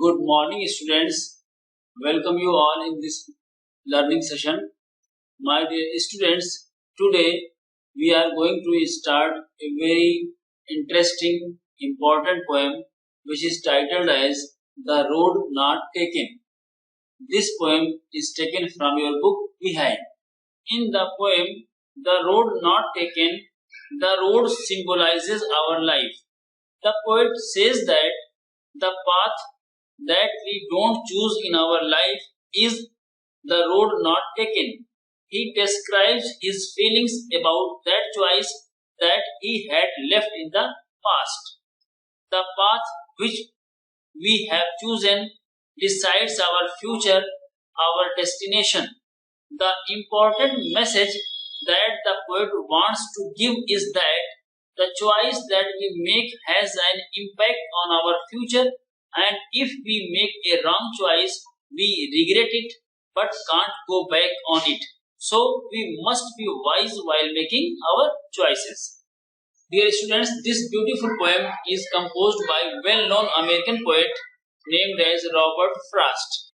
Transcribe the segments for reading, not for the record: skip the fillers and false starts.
Good morning, students. Welcome you all in this learning session. My dear students, today we are going to start a very interesting, important poem which is titled as The Road Not Taken. This poem is taken from your book Behind. In the poem, The Road Not Taken, the road symbolizes our life. The poet says that the path that we don't choose in our life is the road not taken. He describes his feelings about that choice that he had left in the past. The path which we have chosen decides our future, our destination. The important message that the poet wants to give is that the choice that we make has an impact on our future, and if we make a wrong choice, we regret it but can't go back on it. So, we must be wise while making our choices. Dear students, this beautiful poem is composed by well-known American poet named as Robert Frost.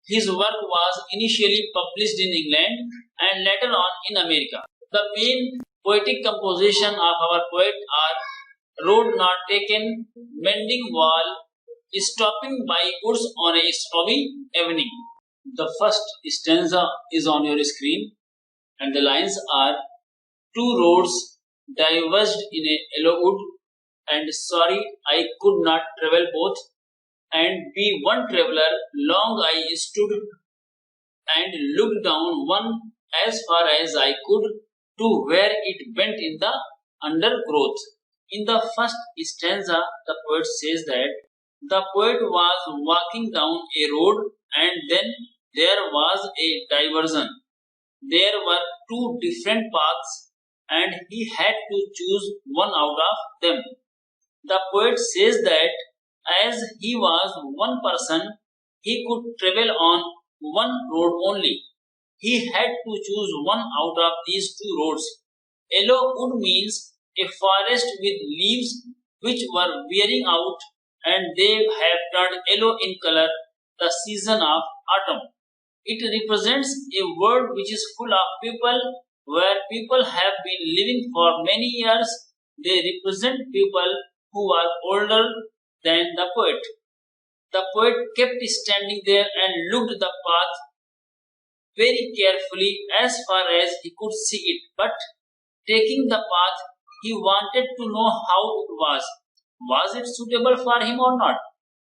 His work was initially published in England and later on in America. The main poetic composition of our poet are Road Not Taken, Mending Wall, Stopping by Goods on a Stormy Evening. The first stanza is on your screen and the lines are two roads diverged in a yellow wood, and sorry I could not travel both, and be one traveler long I stood and looked down one as far as I could to where it bent in the undergrowth. In the first stanza, the poet says that the poet was walking down a road and then there was a diversion. There were two different paths and he had to choose one out of them. The poet says that as he was one person, he could travel on one road only. He had to choose one out of these two roads. Yellow wood means a forest with leaves which were wearing out and they have turned yellow in color the season of autumn. It represents a world which is full of people where people have been living for many years. They represent people who are older than the poet. The poet kept standing there and looked the path very carefully as far as he could see it, but taking the path, he wanted to know how it was. Was it suitable for him or not?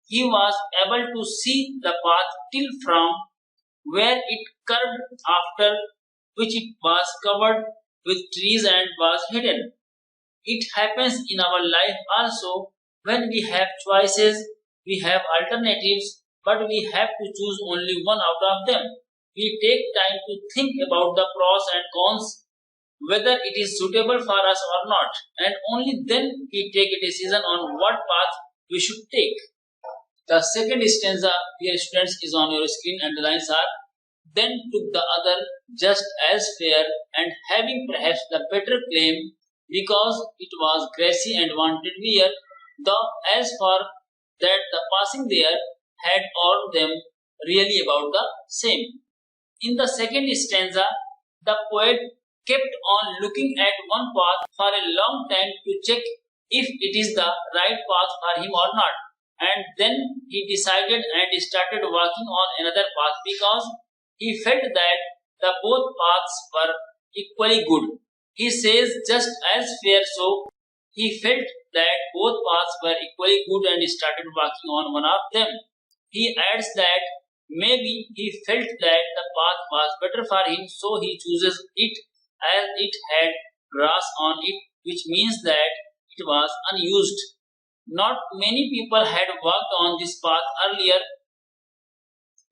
He was able to see the path till from where it curved, after which it was covered with trees and was hidden. It happens in our life also when we have choices, we have alternatives, but we have to choose only one out of them. We take time to think about the pros and cons, whether it is suitable for us or not, and only then we take a decision on what path we should take. The second stanza, dear students, is on your screen and the lines are then took the other just as fair and having perhaps the better claim because it was grassy and wanted wear, though as for that the passing there had all them really about the same. In the second stanza, the poet kept on looking at one path for a long time to check if it is the right path for him or not. And then he decided and started walking on another path because he felt that the both paths were equally good. He says just as fair, so he felt that both paths were equally good and started walking on one of them. He adds that maybe he felt that the path was better for him, so he chooses it as it had grass on it, which means that it was unused. Not many people had walked on this path earlier.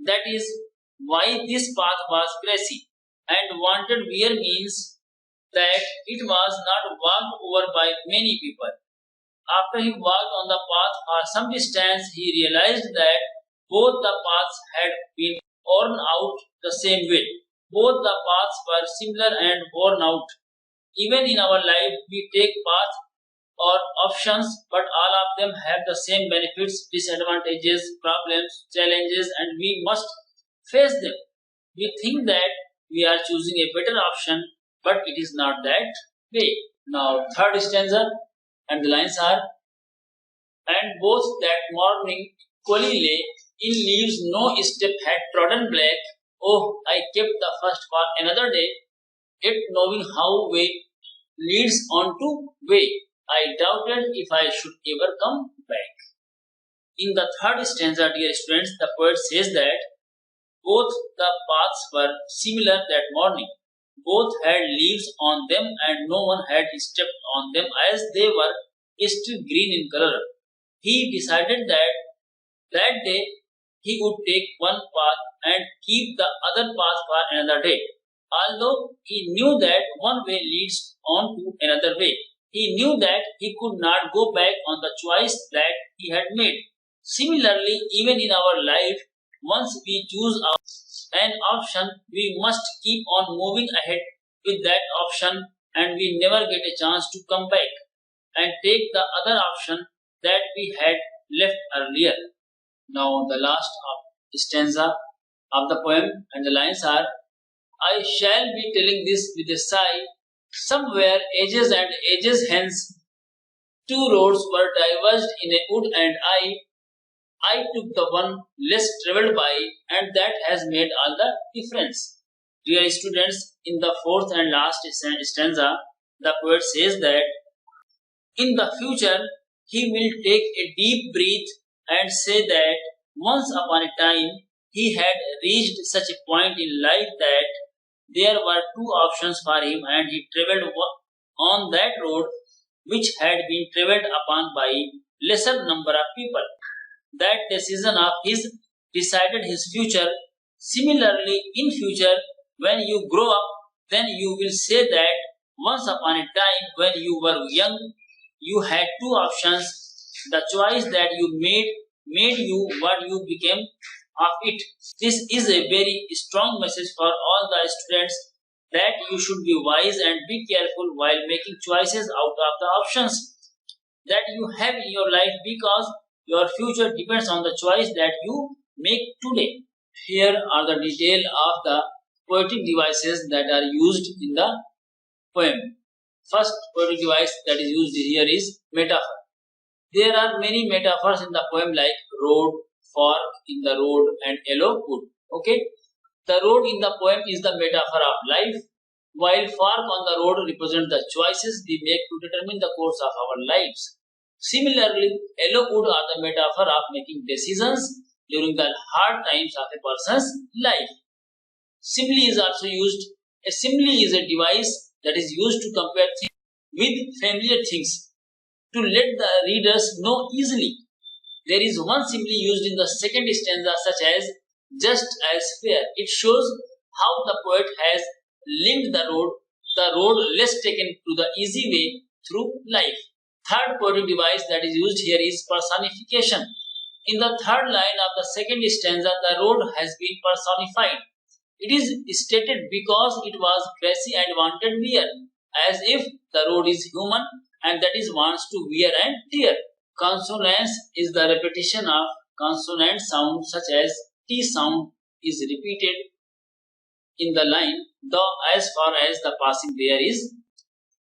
That is why this path was grassy, and wanted wear means that it was not walked over by many people. After he walked on the path for some distance, he realized that both the paths had been worn out the same way. Both the paths were similar and worn out. Even in our life, we take paths or options, but all of them have the same benefits, disadvantages, problems, challenges, and we must face them. We think that we are choosing a better option, but it is not that way. Now, third stanza, and the lines are, and both that morning equally lay, in leaves no step had trodden black. Oh, I kept the first for another day, yet knowing how way leads on to way, I doubted if I should ever come back. In the third stanza, dear students, the poet says that both the paths were similar that morning. Both had leaves on them and no one had stepped on them as they were still green in color. He decided that that day he would take one path and keep the other path for another day. Although he knew that one way leads on to another way, he knew that he could not go back on the choice that he had made. Similarly, even in our life, once we choose an option, we must keep on moving ahead with that option and we never get a chance to come back and take the other option that we had left earlier. Now, the last stanza of the poem and the lines are, I shall be telling this with a sigh. Somewhere ages and ages hence, two roads were diverged in a wood, and I took the one less traveled by, and that has made all the difference. Dear students, in the fourth and last stanza, the poet says that in the future he will take a deep breath and say that once upon a time he had reached such a point in life that there were two options for him and he traveled on that road which had been traveled upon by lesser number of people. That decision of his decided his future. Similarly, in future, when you grow up, then you will say that once upon a time when you were young, you had two options. The choice that you made you what you became of it. This is a very strong message for all the students that you should be wise and be careful while making choices out of the options that you have in your life because your future depends on the choice that you make today. Here are the detail of the poetic devices that are used in the poem. First poetic device that is used here is metaphor. There are many metaphors in the poem like road, fork in the road and yellow wood. Okay, the road in the poem is the metaphor of life, while fork on the road represent the choices we make to determine the course of our lives. Similarly, yellow wood are the metaphor of making decisions during the hard times of a person's life. Simile is also used. A simile is a device that is used to compare things with familiar things to let the readers know easily. There is one simile used in the second stanza such as just as fair. It shows how the poet has linked the road less taken to the easy way through life. Third poetic device that is used here is personification. In the third line of the second stanza, the road has been personified. It is stated because it was grassy and wanted wear, as if the road is human and that is wants to wear and tear. Consonance is the repetition of consonant sound such as T sound is repeated in the line, though as far as the passing there is.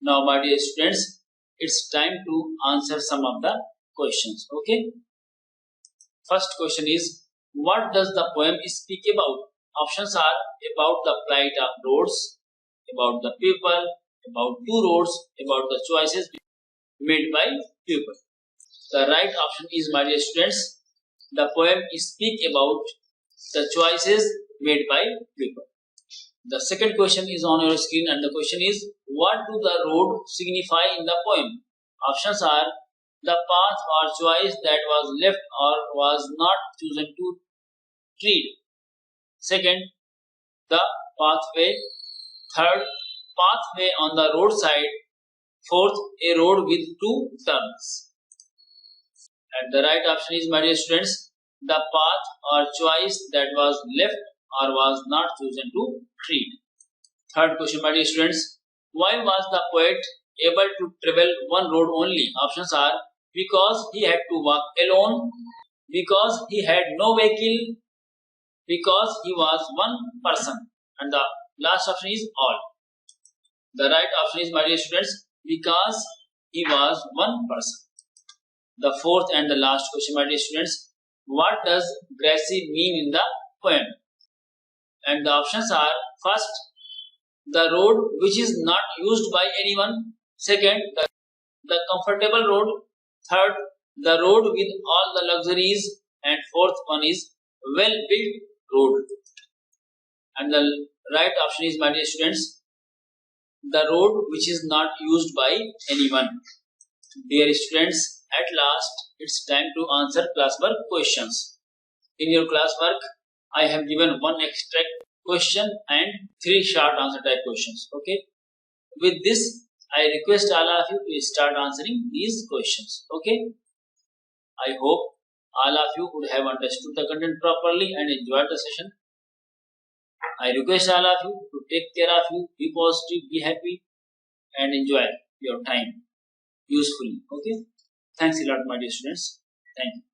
Now, my dear students, it's time to answer some of the questions. Okay. First question is, what does the poem speak about? Options are about the plight of roads, about the people, about two roads, about the choices made by people. The right option is, my dear students, the poem speak about the choices made by people. The second question is on your screen and the question is, what do the road signify in the poem? Options are the path or choice that was left or was not chosen to tread. Second, the pathway. Third, pathway on the roadside. Fourth, a road with two turns. And the right option is, my dear students, the path or choice that was left or was not chosen to tread. Third question, my dear students, why was the poet able to travel one road only? Options are because he had to walk alone, because he had no vehicle, because he was one person. And the last option is all. The right option is, my dear students, because he was one person. The fourth and the last question, my dear students, what does grassy mean in the poem? And the options are, first, the road which is not used by anyone. Second, the comfortable road. Third, the road with all the luxuries. And fourth one is well-built road. And the right option is, my dear students, the road which is not used by anyone. Dear students, at last it's time to answer classwork questions. In your classwork, I have given one extract question and 3 short answer type questions. Okay. With this, I request all of you to start answering these questions. Okay. I hope all of you would have understood the content properly and enjoyed the session. I request all of you to take care of you, be positive, be happy, and enjoy your time usefully. Okay. Thanks a lot, my dear students. Thank you.